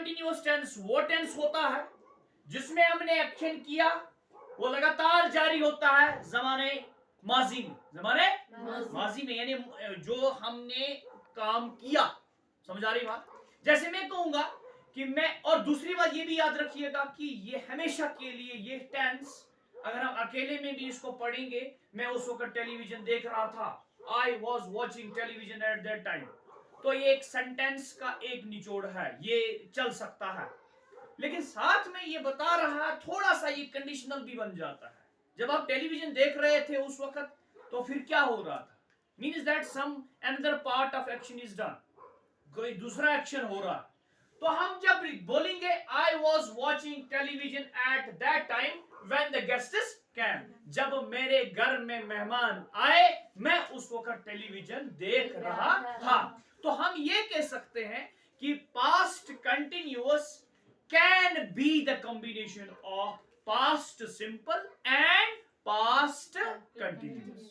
Continuous tense वो tense होता है जिसमें हमने एक्शन किया वो लगातार जारी होता है जमाने माजी में यानी जो हमने काम किया। समझ आ रही बात? जैसे मैं कहूंगा कि मैं, और दूसरी बात ये भी याद रखिएगा कि ये हमेशा के लिए ये टेंस, अगर हम अकेले में भी इसको पढ़ेंगे, मैं उस वक्त टेलीविजन देख रहा था, आई was watching television at that time, तो ये एक सेंटेंस का एक निचोड़ है, ये चल सकता है। लेकिन साथ में ये बता रहा है, थोड़ा सा ये कंडीशनल भी बन जाता है। जब आप टेलीविजन देख रहे थे उस वक्त, तो फिर क्या हो रहा था? Means that some another part of action is done, कोई दूसरा एक्शन हो रहा है। तो हम जब बोलेंगे I was watching television at that time when the guests came, जब मेरे घर में मेहमान आए मैं उस वक्त टेलीविजन देख रहा था। तो हम ये कह सकते हैं कि past continuous can be the combination of past simple and past continuous।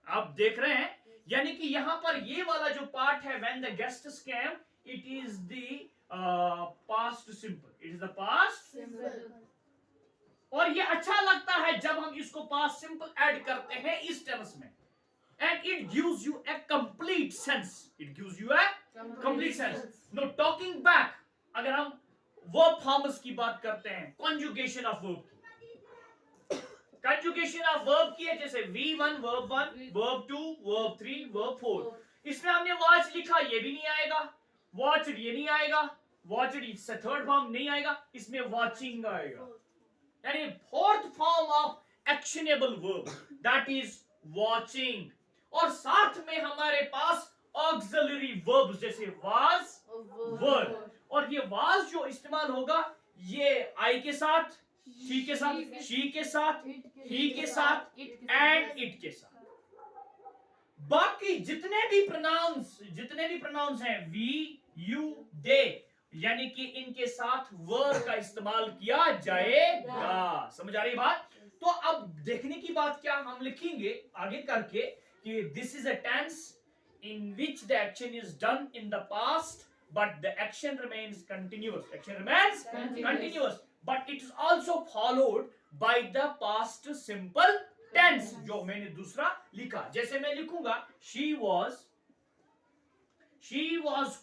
आप देख रहे हैं, यानी कि यहां पर ये वाला जो पार्ट है when the guests came, it is the past simple, it is the past simple। और ये अच्छा लगता है जब हम इसको past simple ऐड करते हैं इस टेंस में, and it gives you a complete sense, it gives you a complete sense। no talking back, अगर हम वर्ब फॉर्म्स की बात करते हैं, कंजुगेशन ऑफ वर्ब की, कंजुगेशन ऑफ वर्ब की है, जैसे V1 verb 1, verb 2, verb 3, verb 4। इसमें हमने वॉच लिखा, ये भी नहीं आएगा, वॉच्ड ये नहीं आएगा, वॉच्ड इससे थर्ड फॉर्म नहीं आएगा, इसमें वॉचिंग आएगा। यानी fourth form of actionable verb that is watching. और साथ में हमारे पास ऑक्सिलरी वर्ब्स जैसे वाज, वर, और ये वाज जो इस्तेमाल होगा ये आई के साथ, शी के साथ, शी के साथ, ही के साथ एंड इट के साथ। बाकी जितने भी प्रोनाउंस हैं, वी, यू, दे, यानी कि इनके साथ वर का इस्तेमाल किया जाएगा। समझ आ रही बात? तो अब देखने की बात क्या हम लिखेंगे आगे करके कि this is a tense in which the action is done in the past but the action remains continuous, continuous, but it is also followed by the past simple tense जो मैंने दूसरा लिखा। जैसे मैं लिखूंगा she was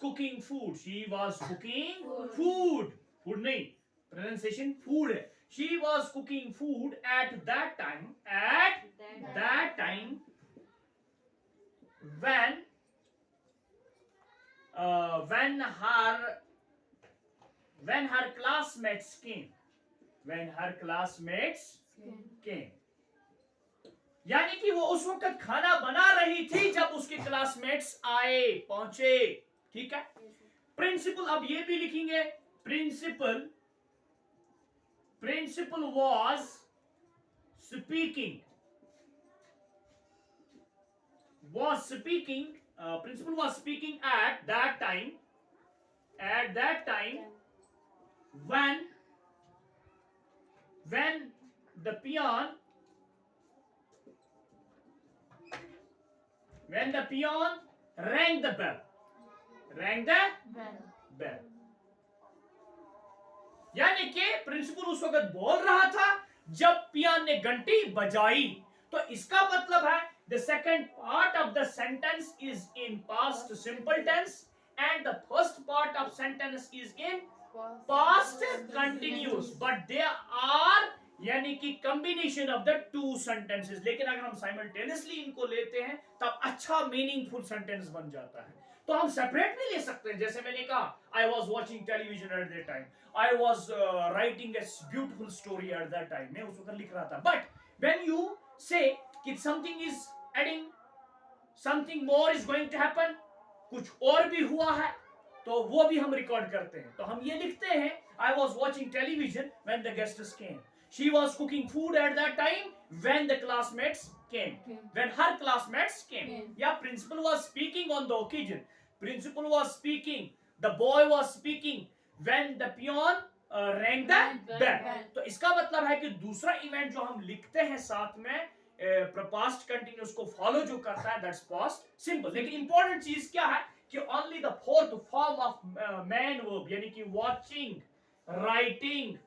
cooking food, she was cooking food नहीं, pronunciation food है, she was cooking food at that time when her classmates came, यानी कि वो उस वक्त खाना बना रही थी जब उसके क्लासमेट्स आए, पहुंचे। ठीक है, प्रिंसिपल अब ये भी लिखेंगे, principal was speaking, principal was speaking at that time when the peon rang the bell, यानी कि प्रिंसिपल उस वक्त बोल रहा था जब पियान ने घंटी बजाई। तो इसका मतलब है the second part of the sentence is in past simple tense and the first part of sentence is in past continuous, but they are यानी कि combination of the two sentences। लेकिन अगर हम simultaneously इनको लेते हैं तब अच्छा meaningful sentence बन जाता है। तो हम सेपरेट भी ले सकते हैं, जैसे मैंने कहा I was watching television at that time, I was writing a beautiful story at that time, मैं उस वक्त लिख रहा था। But when you say कि something is adding, something more is going to happen, कुछ और भी हुआ है, तो वो भी हम रिकॉर्ड करते हैं। तो हम ये लिखते हैं I was watching television when the guests came, she was cooking food at that time when the classmates came, when her classmates came, या principal was speaking on the occasion, principal was speaking, the boy was speaking when the peon rang the bell। तो इसका मतलब है कि दूसरा event जो हम लिखते हैं साथ में पास्ट कंटिन्यूअस को फॉलो जो करता है दैट्स पास्ट सिंपल। लेकिन इंपॉर्टेंट चीज क्या है कि only the fourth form of man verb यानी कि watching, writing,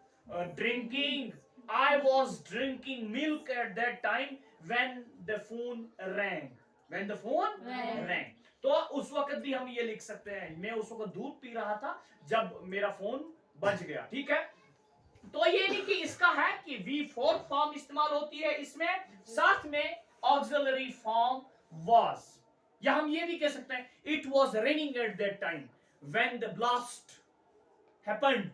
drinking. I was drinking milk at that time when the phone rang. When the phone rang. तो उस वक्त भी हम ये लिख सकते हैं, मैं उस वक्त दूध पी रहा था जब मेरा फोन बज गया, ठीक है। तो ये नहीं कि इसका है कि वी फोर्थ फॉर्म इस्तेमाल होती है इसमें, साथ में ऑक्सिलरी फॉर्म was, या हम ये भी कह सकते हैं it was raining at that time when the blast happened.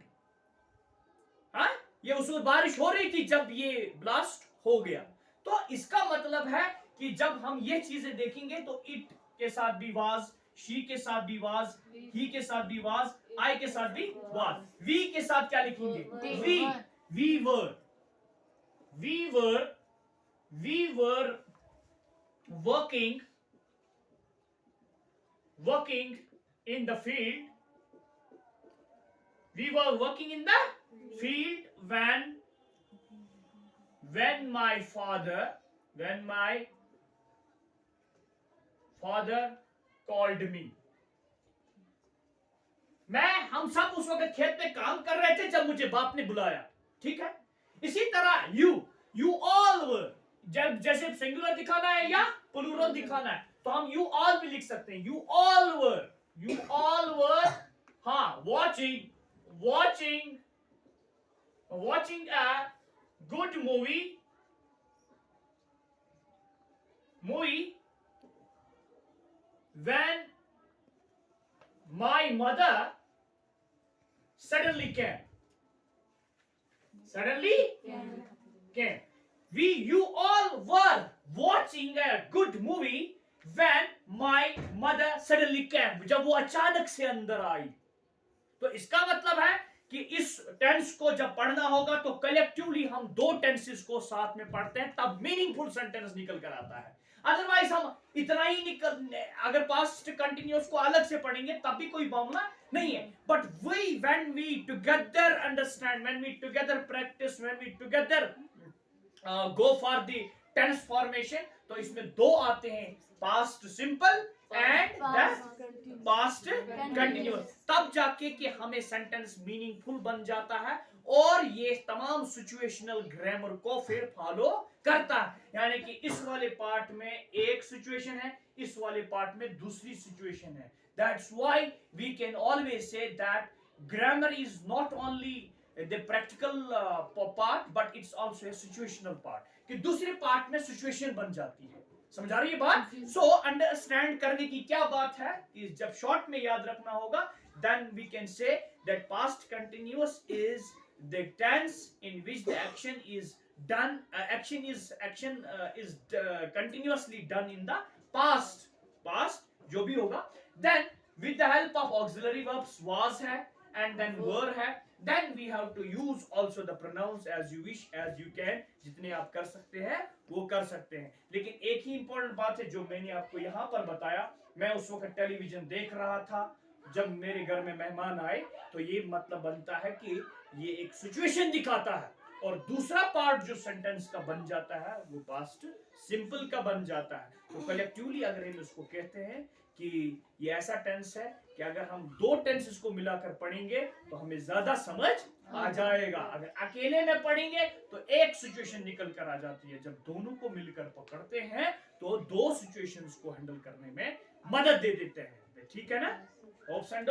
हाँ, ये उस वक्त बारिश हो रही थी जब ये ब्लास्ट हो गया। तो इसका मतलब है कि जब हम ये चीजें देखेंगे तो इट के साथ भी was, she के साथ भी was, he के साथ भी was, I के साथ भी was, we के साथ क्या लिखेंगे? we were working in the field. We were working in the field when my father called me. हम सब उस वक्त खेत में काम कर रहे थे जब मुझे बाप ने बुलाया, ठीक है। इसी तरह you all were, जब जैसे सिंगुलर दिखाना है या प्लूरल दिखाना है तो हम you all भी लिख सकते हैं। you all were हाँ watching a good movie when my mother suddenly came. You all were watching a good movie when my mother suddenly came. जब वो अचानक से अंदर आई। तो इसका मतलब है कि इस टेंस को जब पढ़ना होगा तो कलेक्टिवली हम दो टेंसेस को साथ में पढ़ते हैं, तब मीनिंगफुल सेंटेंस निकल कर आता है। अदरवाइज हम इतना ही निकल, अगर पास्ट कंटिन्यूअस को अलग से पढ़ेंगे तब भी कोई मामला नहीं है। But when we together understand, when we together practice, when we together go for the tense formation, तो इसमें दो आते हैं, past simple and the past continuous। तब जाके कि हमें सेंटेंस मीनिंगफुल बन जाता है और ये तमाम सिचुएशनल ग्रामर को फिर फॉलो करता है। यानी कि इस वाले पार्ट में एक सिचुएशन है, इस वाले पार्ट में दूसरी सिचुएशन है। That's why we can always say that grammar is not only the practical part but it's also a situational part, कि दूसरे पार्ट में सिचुएशन बन जाती है। समझ आ रही है बात? सो अंडरस्टैंड करने की क्या बात है कि जब शॉर्ट में याद रखना होगा, then we can say that past continuous is the tense in which the action is done, continuously done in the past जो भी होगा। then with the help of auxiliary verbs was है and then were है, then we have to use also the pronouns as you wish, as you can, जितने आप कर सकते हैं वो कर सकते हैं। लेकिन एक ही इंपॉर्टेंट बात है जो मैंने आपको यहाँ पर बताया, मैं उस वक्त टेलीविजन देख रहा था जब मेरे घर में मेहमान आए, तो ये मतलब बनता है कि ये एक सिचुएशन दिखाता है और दूसरा पार्ट जो सेंटेंस का बन जाता है वो पास्ट सिंपल का बन जाता है। तो कलेक्टिवली अगर हम इसको कहते हैं कि ये ऐसा टेंस है कि अगर हम दो टेंसेस को मिलाकर पढ़ेंगे तो हमें ज्यादा समझ आ जाएगा। अगर अकेले में पढ़ेंगे तो एक सिचुएशन निकल कर आ जाती है, जब दोनों को मिलकर पकड़ते हैं तो दो सिचुएशंस को हैंडल करने में मदद दे देते हैं। ठीक है ना? Hopes and